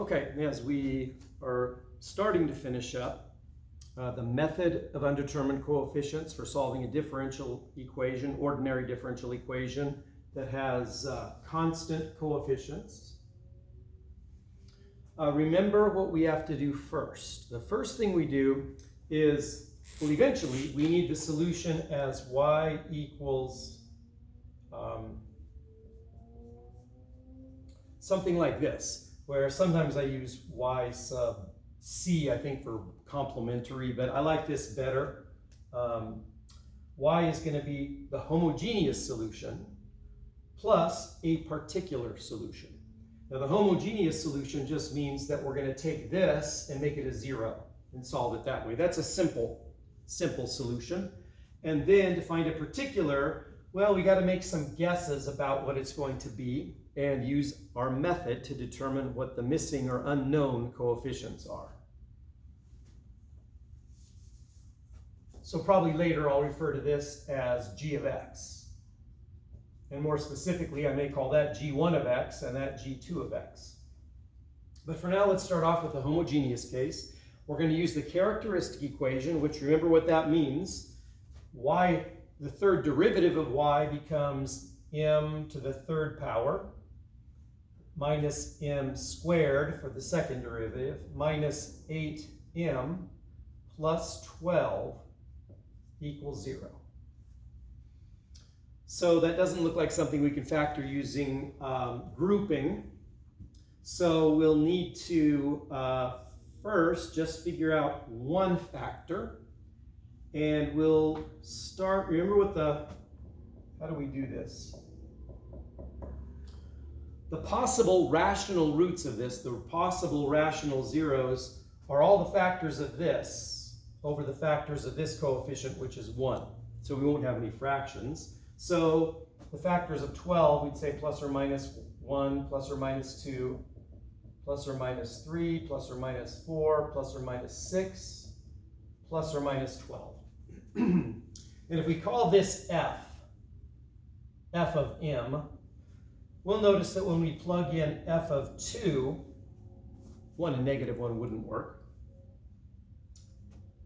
Okay, as we are starting to finish up the method of undetermined coefficients for solving a differential equation, ordinary differential equation that has constant coefficients. Remember what we have to do first. The first thing we do is, well, eventually we need the solution as y equals something like this, where sometimes I use y sub c, I think, for complementary, but I like this better. Y is going to be the homogeneous solution plus a particular solution. Now, the homogeneous solution just means that we're going to take this and make it a 0 and solve it that way. That's a simple solution. And then to find a particular, well, we got to make some guesses about what it's going to be and use our method to determine what the missing or unknown coefficients are. So probably later I'll refer to this as g of x. And more specifically, I may call that g1 of x and that g2 of x. But for now, let's start off with the homogeneous case. We're going to use the characteristic equation, which, remember what that means. Y, the third derivative of y becomes m to the third power minus m squared for the second derivative minus 8m plus 12 equals 0. So that doesn't look like something we can factor using grouping. So we'll need to first just figure out one factor. And we'll start, remember what how do we do this? The possible rational roots of this, the possible rational zeros, are all the factors of this over the factors of this coefficient, which is 1. So we won't have any fractions. So the factors of 12, we'd say plus or minus 1, plus or minus 2, plus or minus 3, plus or minus 4, plus or minus 6, plus or minus 12. And if we call this f of m, we'll notice that when we plug in f of 2, 1 and negative 1 wouldn't work.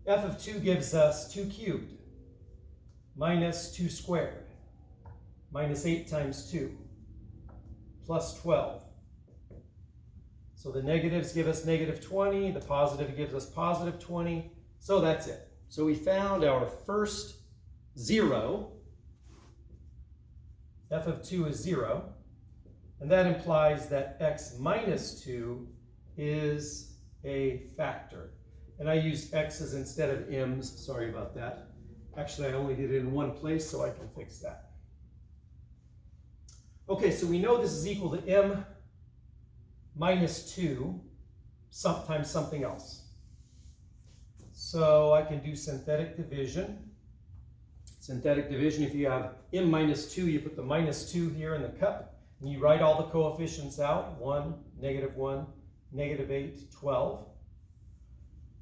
F of 2 gives us 2 cubed minus 2 squared minus 8 times 2 plus 12. So the negatives give us negative 20, the positive gives us positive 20, so that's it. So we found our first 0. F of 2 is 0. And that implies that x minus 2 is a factor. And I used x's instead of m's. Sorry about that. Actually, I only did it in one place, so I can fix that. Okay, so we know this is equal to m minus 2 times something else. So I can do synthetic division. Synthetic division, if you have m minus 2, you put the minus 2 here in the cup, and you write all the coefficients out, 1, negative 8, 12.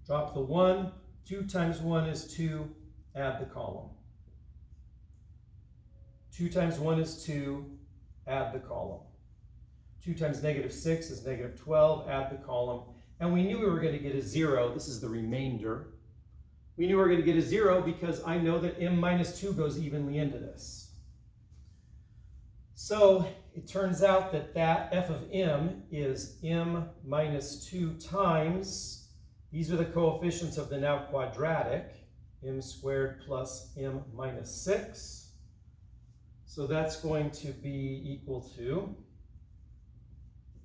Drop the 1, 2 times 1 is 2, add the column. 2 times 1 is 2, add the column. 2 times negative 6 is negative 12, add the column. And we knew we were going to get a 0. This is the remainder. We knew we were going to get a 0 because I know that m minus 2 goes evenly into this. So it turns out that f of m is m minus 2 times, these are the coefficients of the now quadratic, m squared plus m minus 6. So that's going to be equal to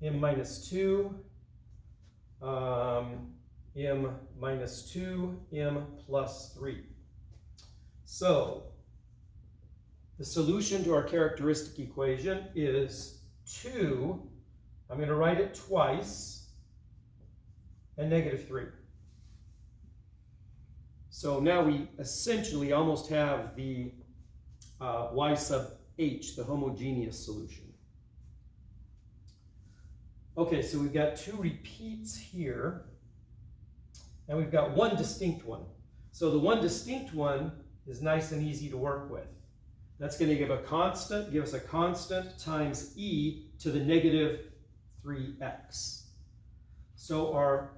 m minus 2, m minus 2, m plus 3. So the solution to our characteristic equation is 2, I'm going to write it twice, and negative 3. So now we essentially almost have the y sub h, the homogeneous solution. Okay, so we've got 2 repeats here, and we've got one distinct one. So the one distinct one is nice and easy to work with. That's going to give us a constant times e to the negative 3x. So our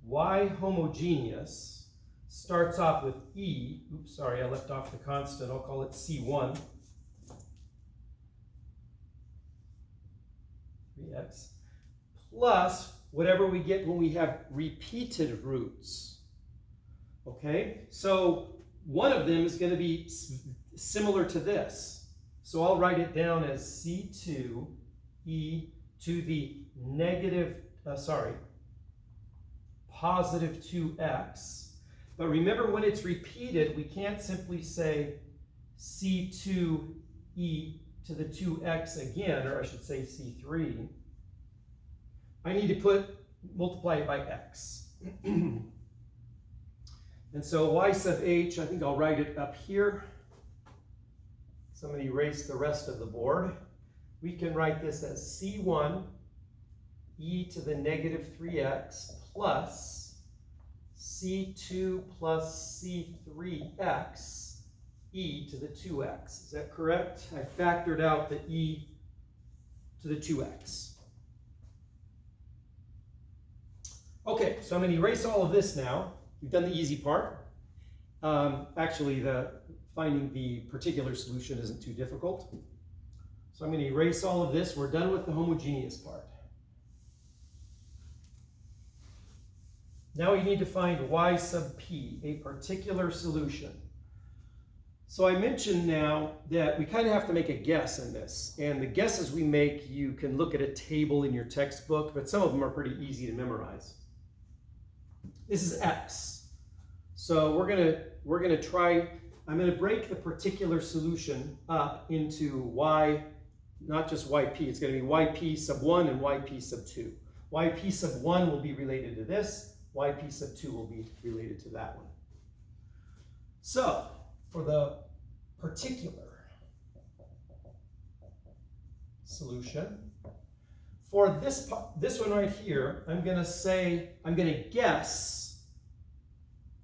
y homogeneous starts off with e, oops, sorry, I left off the constant, I'll call it C1, 3x, plus whatever we get when we have repeated roots. Okay, so one of them is going to be similar to this. So I'll write it down as C2 e to the positive 2x. But remember, when it's repeated, we can't simply say C2e to the 2x again, or I should say C3. I need to multiply it by x. And so y sub h, I think I'll write it up here. Somebody erase the rest of the board. We can write this as C1 e to the negative 3x plus C2 plus C3x e to the 2x. Is that correct? I factored out the e to the 2x. Okay, so I'm going to erase all of this now. We've done the easy part. Actually, finding the particular solution isn't too difficult. So I'm going to erase all of this. We're done with the homogeneous part. Now we need to find y sub p, a particular solution. So I mentioned now that we kind of have to make a guess in this. And the guesses we make, you can look at a table in your textbook, but some of them are pretty easy to memorize. This is x. So we're gonna try, I'm gonna break the particular solution up into y, not just yp, it's gonna be yp sub 1 and yp sub 2. Yp sub 1 will be related to this, yp sub 2 will be related to that one. So, for the particular solution, for this one right here, I'm gonna guess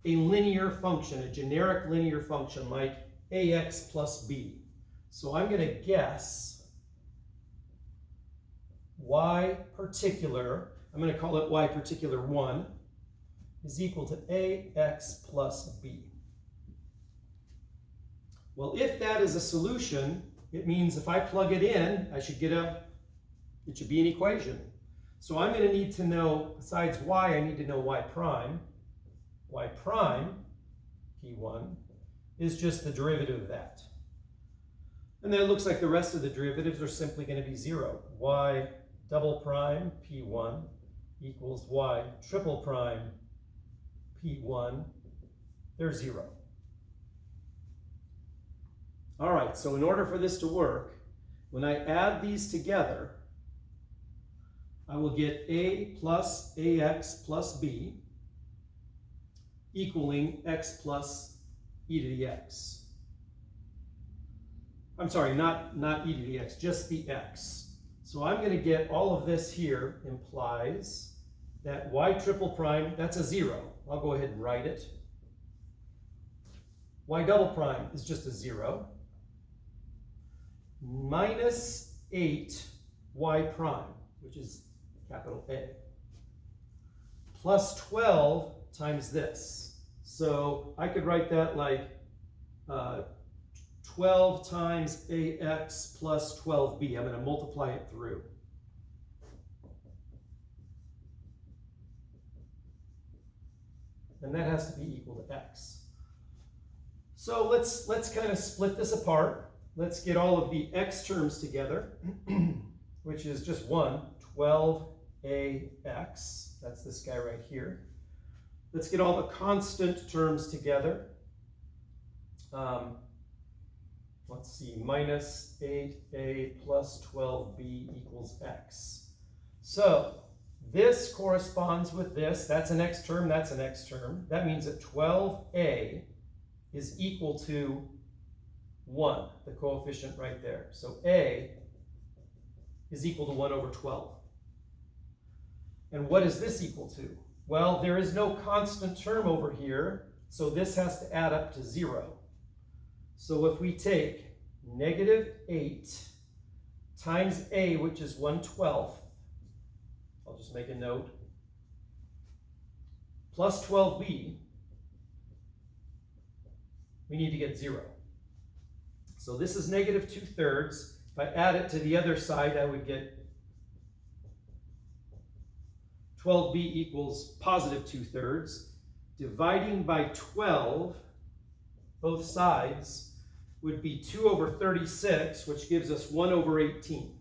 a linear function, a generic linear function like ax plus b. So I'm going to guess y particular, I'm going to call it y particular 1, is equal to ax plus b. Well, if that is a solution, it means if I plug it in, it should be an equation. So I'm going to need to know, besides y, I need to know y prime. Y prime, P1, is just the derivative of that. And then it looks like the rest of the derivatives are simply going to be 0. Y double prime, P1, equals y triple prime, P1. They're 0. All right, so in order for this to work, when I add these together, I will get a plus ax plus b equaling x plus e to the x. I'm sorry, not e to the x, just the x. So I'm going to get all of this here implies that y triple prime, that's a 0. I'll go ahead and write it. Y double prime is just a 0. Minus 8y prime, which is capital A, plus 12 times this. So I could write that like 12 times ax plus 12b. I'm going to multiply it through. And that has to be equal to x. So let's kind of split this apart. Let's get all of the x terms together, which is just 12ax. That's this guy right here. Let's get all the constant terms together. Let's see, minus 8a plus 12b equals x. So this corresponds with this. That's an x term, that's an x term. That means that 12a is equal to 1, the coefficient right there. So a is equal to 1 over 12. And what is this equal to? Well, there is no constant term over here, so this has to add up to 0. So if we take negative 8 times a, which is 1/12, I'll just make a note, plus 12b, we need to get 0. So this is negative 2/3. If I add it to the other side, I would get 12b equals positive 2/3. Dividing by 12, both sides, would be 2 over 36, which gives us 1 over 18.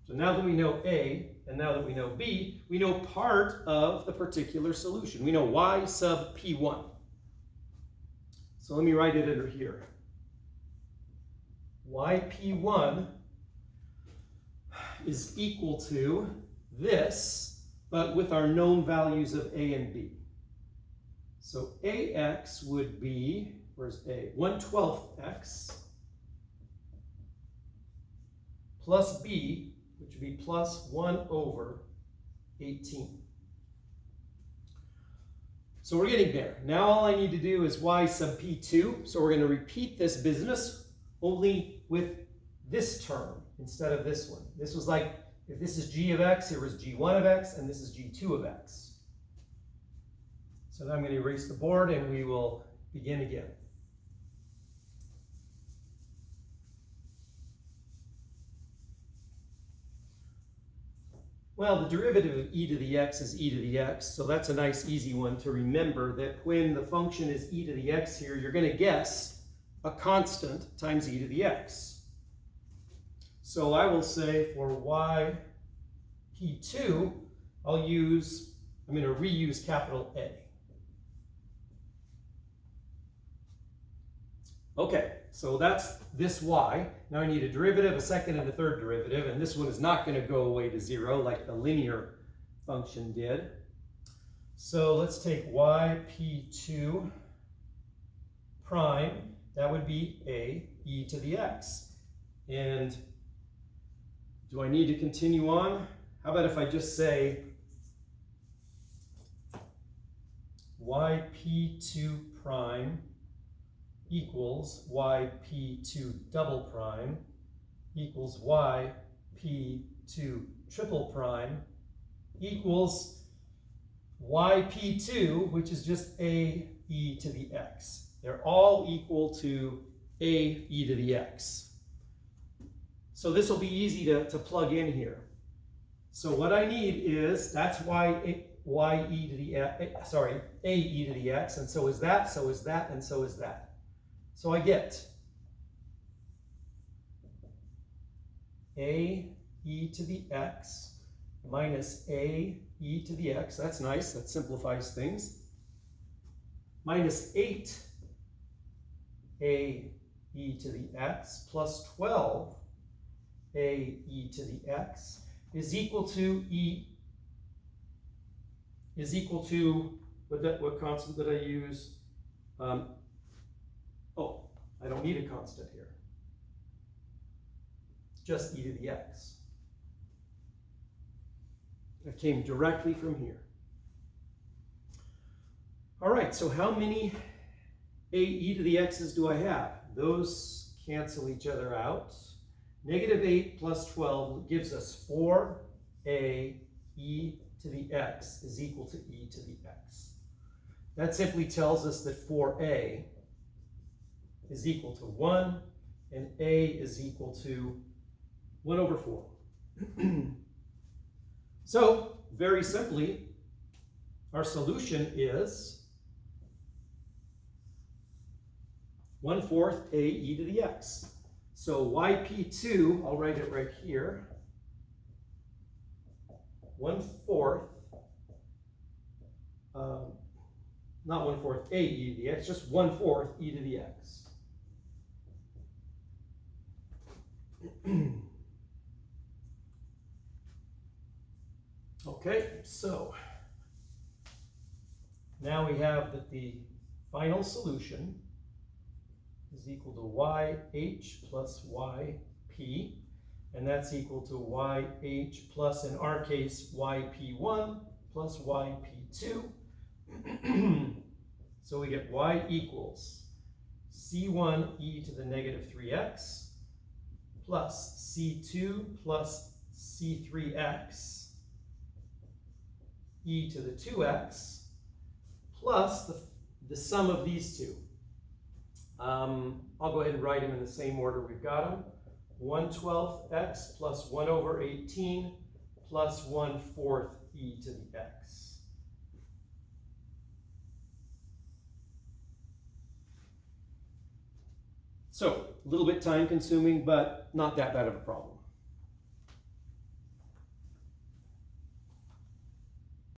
So now that we know A, and now that we know B, we know part of the particular solution. We know y sub P1. So let me write it under here. yP1 is equal to this, but with our known values of A and B. So AX would be, where's A? 1/12 x plus B, which would be plus 1 over 18. So we're getting there. Now all I need to do is y sub P2. So we're going to repeat this business only with this term instead of this one. This was like, if this is g of x, here was g1 of x, and this is g2 of x. So now I'm going to erase the board and we will begin again. Well, the derivative of e to the x is e to the x, so that's a nice easy one to remember, that when the function is e to the x here, you're going to guess a constant times e to the x. So I will say for yP2, I'm going to reuse capital A. Okay, so that's this y. Now I need a derivative, a second and a third derivative, and this one is not going to go away to 0 like the linear function did. So let's take yP2 prime, that would be a e to the x. And do I need to continue on? How about if I just say yP2 prime equals yP2 double prime equals yP2 triple prime equals yP2, which is just a e to the x. They're all equal to a e to the x. So this will be easy to plug in here. So what I need is, that's a e to the x, and so is that, so is that, and so is that. So I get a e to the x minus a e to the x. That's nice, that simplifies things. Minus 8 a e to the x plus 12 a e to the x is equal to what constant did I use? I don't need a constant here. Just e to the x. That came directly from here. All right, so how many a e to the x's do I have? Those cancel each other out. Negative 8 plus 12 gives us 4a e to the x is equal to e to the x. That simply tells us that 4a is equal to 1, and a is equal to 1 over 4. So, very simply, our solution is 1/4 a e to the x. So yP2, I'll write it right here, 1/4, not 1/4 a e to the x, just 1/4 e to the x. Okay, so now we have that the final solution is equal to yH plus yP, and that's equal to yH plus, in our case, yP1 plus yP2. So we get y equals C1 e to the negative 3x plus C2 plus C3x e to the 2x plus the sum of these two. I'll go ahead and write them in the same order we've got them. 1/12 x plus 1/18 plus 1/4 e to the x. So, a little bit time consuming, but not that bad of a problem.